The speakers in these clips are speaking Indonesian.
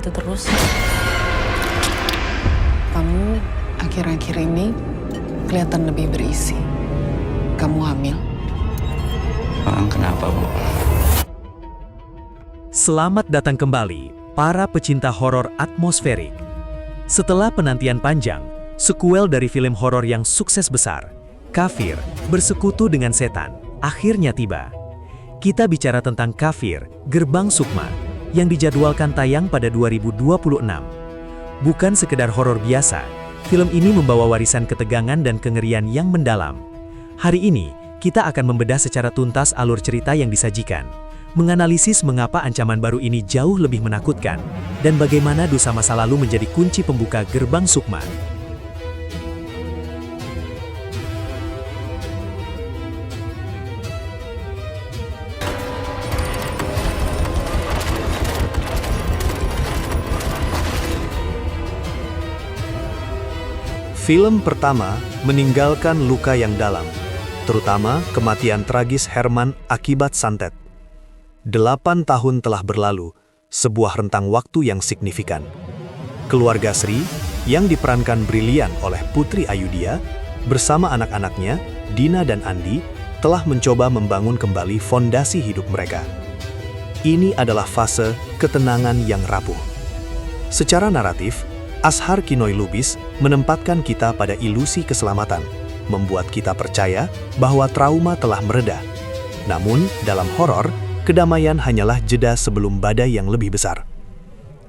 gitu terus. Kamu akhir-akhir ini kelihatan lebih berisi. Kamu hamil? Kenapa, Bu? Selamat datang kembali, para pecinta horor atmosferik. Setelah penantian panjang, sekuel dari film horor yang sukses besar, Kafir Bersekutu dengan Setan, akhirnya tiba. Kita bicara tentang Kafir, Gerbang Sukma, yang dijadwalkan tayang pada 2026. Bukan sekedar horor biasa, film ini membawa warisan ketegangan dan kengerian yang mendalam. Hari ini, kita akan membedah secara tuntas alur cerita yang disajikan, menganalisis mengapa ancaman baru ini jauh lebih menakutkan, dan bagaimana dosa masa lalu menjadi kunci pembuka Gerbang Sukma. Film pertama meninggalkan luka yang dalam, terutama kematian tragis Herman akibat santet. 8 tahun telah berlalu, sebuah rentang waktu yang signifikan. Keluarga Sri, yang diperankan brilian oleh Putri Ayudhya, bersama anak-anaknya, Dina dan Andi, telah mencoba membangun kembali fondasi hidup mereka. Ini adalah fase ketenangan yang rapuh. Secara naratif, Azhar Kinoy Lubis menempatkan kita pada ilusi keselamatan, membuat kita percaya bahwa trauma telah mereda. Namun, dalam horor, kedamaian hanyalah jeda sebelum badai yang lebih besar.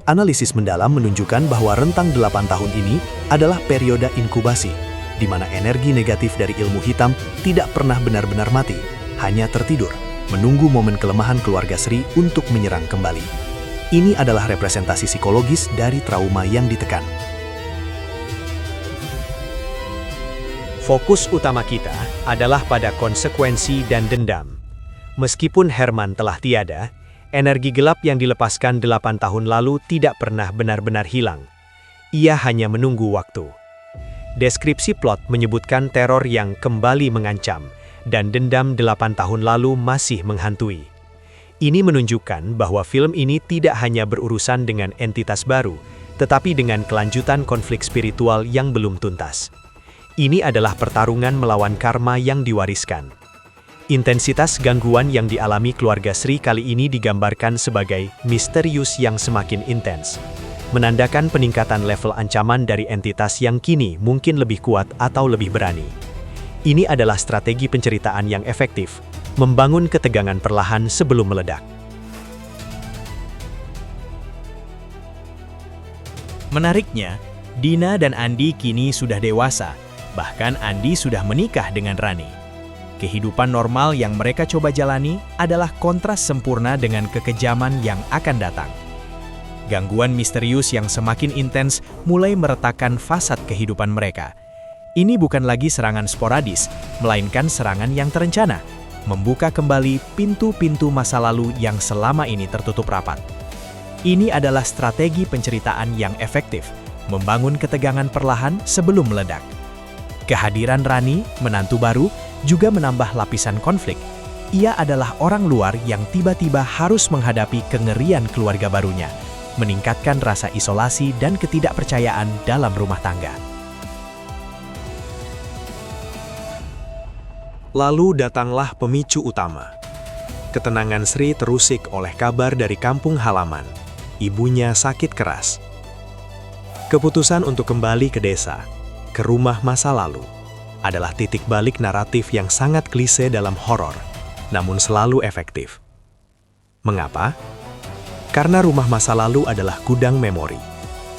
Analisis mendalam menunjukkan bahwa rentang 8 tahun ini adalah periode inkubasi, di mana energi negatif dari ilmu hitam tidak pernah benar-benar mati, hanya tertidur, menunggu momen kelemahan keluarga Sri untuk menyerang kembali. Ini adalah representasi psikologis dari trauma yang ditekan. Fokus utama kita adalah pada konsekuensi dan dendam. Meskipun Herman telah tiada, energi gelap yang dilepaskan 8 tahun lalu tidak pernah benar-benar hilang. Ia hanya menunggu waktu. Deskripsi plot menyebutkan teror yang kembali mengancam, dan dendam 8 tahun lalu masih menghantui. Ini menunjukkan bahwa film ini tidak hanya berurusan dengan entitas baru, tetapi dengan kelanjutan konflik spiritual yang belum tuntas. Ini adalah pertarungan melawan karma yang diwariskan. Intensitas gangguan yang dialami keluarga Sri kali ini digambarkan sebagai misterius yang semakin intens, menandakan peningkatan level ancaman dari entitas yang kini mungkin lebih kuat atau lebih berani. Ini adalah strategi penceritaan yang efektif, membangun ketegangan perlahan sebelum meledak. Menariknya, Dina dan Andi kini sudah dewasa, bahkan Andi sudah menikah dengan Rani. Kehidupan normal yang mereka coba jalani adalah kontras sempurna dengan kekejaman yang akan datang. Gangguan misterius yang semakin intens mulai meretakkan fasad kehidupan mereka. Ini bukan lagi serangan sporadis, melainkan serangan yang terencana, membuka kembali pintu-pintu masa lalu yang selama ini tertutup rapat. Ini adalah strategi penceritaan yang efektif, membangun ketegangan perlahan sebelum meledak. Kehadiran Rani, menantu baru, juga menambah lapisan konflik. Ia adalah orang luar yang tiba-tiba harus menghadapi kengerian keluarga barunya, meningkatkan rasa isolasi dan ketidakpercayaan dalam rumah tangga. Lalu datanglah pemicu utama. Ketenangan Sri terusik oleh kabar dari kampung halaman. Ibunya sakit keras. Keputusan untuk kembali ke desa, ke rumah masa lalu, adalah titik balik naratif yang sangat klise dalam horor, namun selalu efektif. Mengapa? Karena rumah masa lalu adalah gudang memori,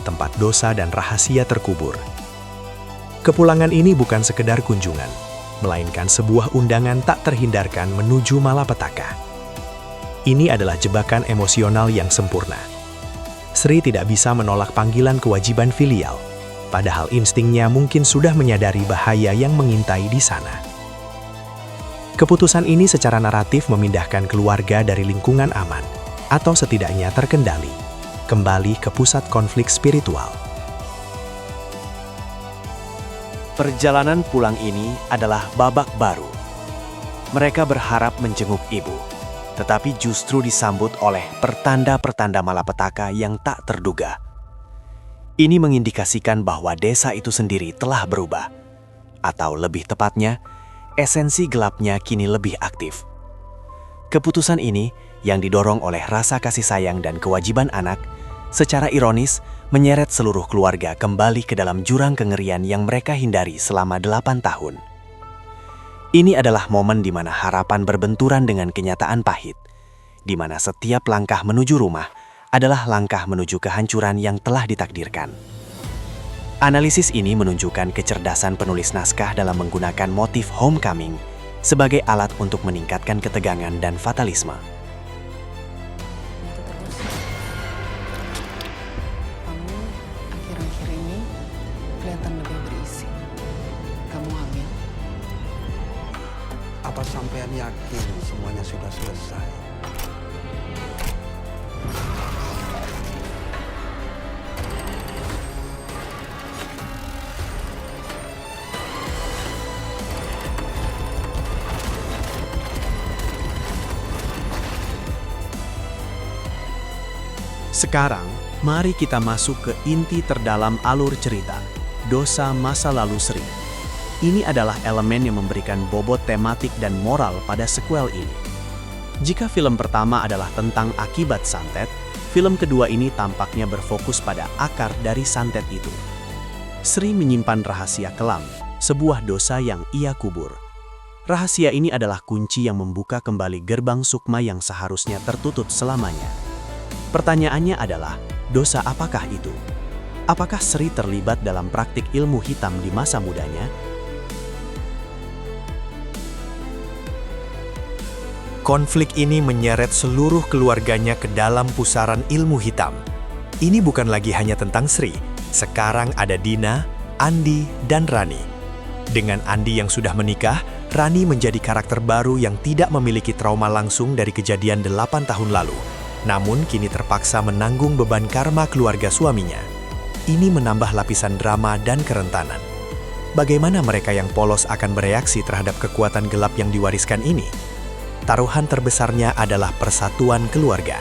tempat dosa dan rahasia terkubur. Kepulangan ini bukan sekedar kunjungan, melainkan sebuah undangan tak terhindarkan menuju malapetaka. Ini adalah jebakan emosional yang sempurna. Sri tidak bisa menolak panggilan kewajiban filial, padahal instingnya mungkin sudah menyadari bahaya yang mengintai di sana. Keputusan ini secara naratif memindahkan keluarga dari lingkungan aman, atau setidaknya terkendali, kembali ke pusat konflik spiritual. Perjalanan pulang ini adalah babak baru. Mereka berharap menjenguk ibu, tetapi justru disambut oleh pertanda-pertanda malapetaka yang tak terduga. Ini mengindikasikan bahwa desa itu sendiri telah berubah. Atau lebih tepatnya, esensi gelapnya kini lebih aktif. Keputusan ini yang didorong oleh rasa kasih sayang dan kewajiban anak, secara ironis menyeret seluruh keluarga kembali ke dalam jurang kengerian yang mereka hindari selama 8 tahun. Ini adalah momen di mana harapan berbenturan dengan kenyataan pahit, di mana setiap langkah menuju rumah adalah langkah menuju kehancuran yang telah ditakdirkan. Analisis ini menunjukkan kecerdasan penulis naskah dalam menggunakan motif homecoming sebagai alat untuk meningkatkan ketegangan dan fatalisme. Kamu akhir-akhir ini kelihatan lebih berisi. Kamu hamil? Apa sampean yakin semuanya sudah selesai? Sekarang, mari kita masuk ke inti terdalam alur cerita, dosa masa lalu Sri. Ini adalah elemen yang memberikan bobot tematik dan moral pada sequel ini. Jika film pertama adalah tentang akibat santet, film kedua ini tampaknya berfokus pada akar dari santet itu. Sri menyimpan rahasia kelam, sebuah dosa yang ia kubur. Rahasia ini adalah kunci yang membuka kembali gerbang sukma yang seharusnya tertutup selamanya. Pertanyaannya adalah, dosa apakah itu? Apakah Sri terlibat dalam praktik ilmu hitam di masa mudanya? Konflik ini menyeret seluruh keluarganya ke dalam pusaran ilmu hitam. Ini bukan lagi hanya tentang Sri. Sekarang ada Dina, Andi, dan Rani. Dengan Andi yang sudah menikah, Rani menjadi karakter baru yang tidak memiliki trauma langsung dari kejadian 8 tahun lalu. Namun kini terpaksa menanggung beban karma keluarga suaminya. Ini menambah lapisan drama dan kerentanan. Bagaimana mereka yang polos akan bereaksi terhadap kekuatan gelap yang diwariskan ini? Taruhan terbesarnya adalah persatuan keluarga.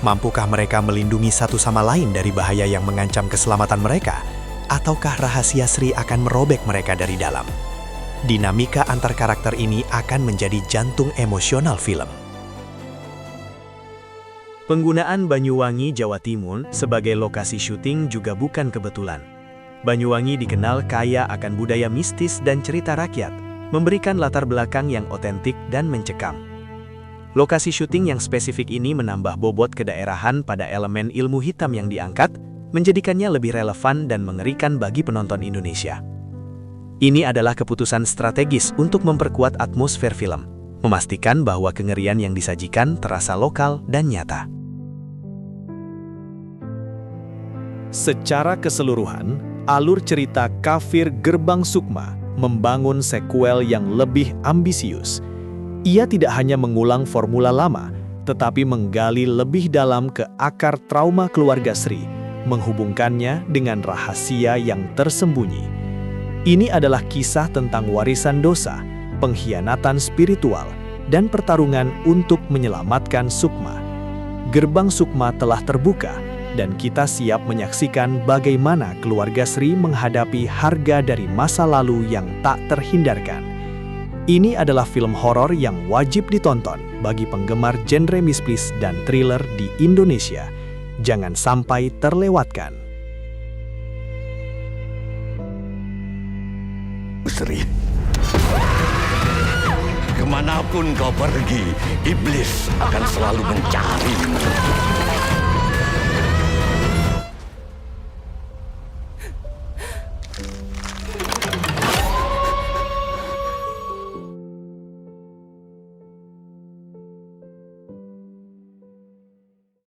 Mampukah mereka melindungi satu sama lain dari bahaya yang mengancam keselamatan mereka? Ataukah rahasia Sri akan merobek mereka dari dalam? Dinamika antar karakter ini akan menjadi jantung emosional film. Penggunaan Banyuwangi, Jawa Timur sebagai lokasi syuting juga bukan kebetulan. Banyuwangi dikenal kaya akan budaya mistis dan cerita rakyat, memberikan latar belakang yang otentik dan mencekam. Lokasi syuting yang spesifik ini menambah bobot kedaerahan pada elemen ilmu hitam yang diangkat, menjadikannya lebih relevan dan mengerikan bagi penonton Indonesia. Ini adalah keputusan strategis untuk memperkuat atmosfer film, memastikan bahwa kengerian yang disajikan terasa lokal dan nyata. Secara keseluruhan, alur cerita Kafir Gerbang Sukma membangun sequel yang lebih ambisius. Ia tidak hanya mengulang formula lama, tetapi menggali lebih dalam ke akar trauma keluarga Sri, menghubungkannya dengan rahasia yang tersembunyi. Ini adalah kisah tentang warisan dosa, pengkhianatan spiritual, dan pertarungan untuk menyelamatkan Sukma. Gerbang Sukma telah terbuka, dan kita siap menyaksikan bagaimana keluarga Sri menghadapi harga dari masa lalu yang tak terhindarkan. Ini adalah film horor yang wajib ditonton bagi penggemar genre mistis dan thriller di Indonesia. Jangan sampai terlewatkan. Sri, kemanapun kau pergi, iblis akan selalu mencarimu.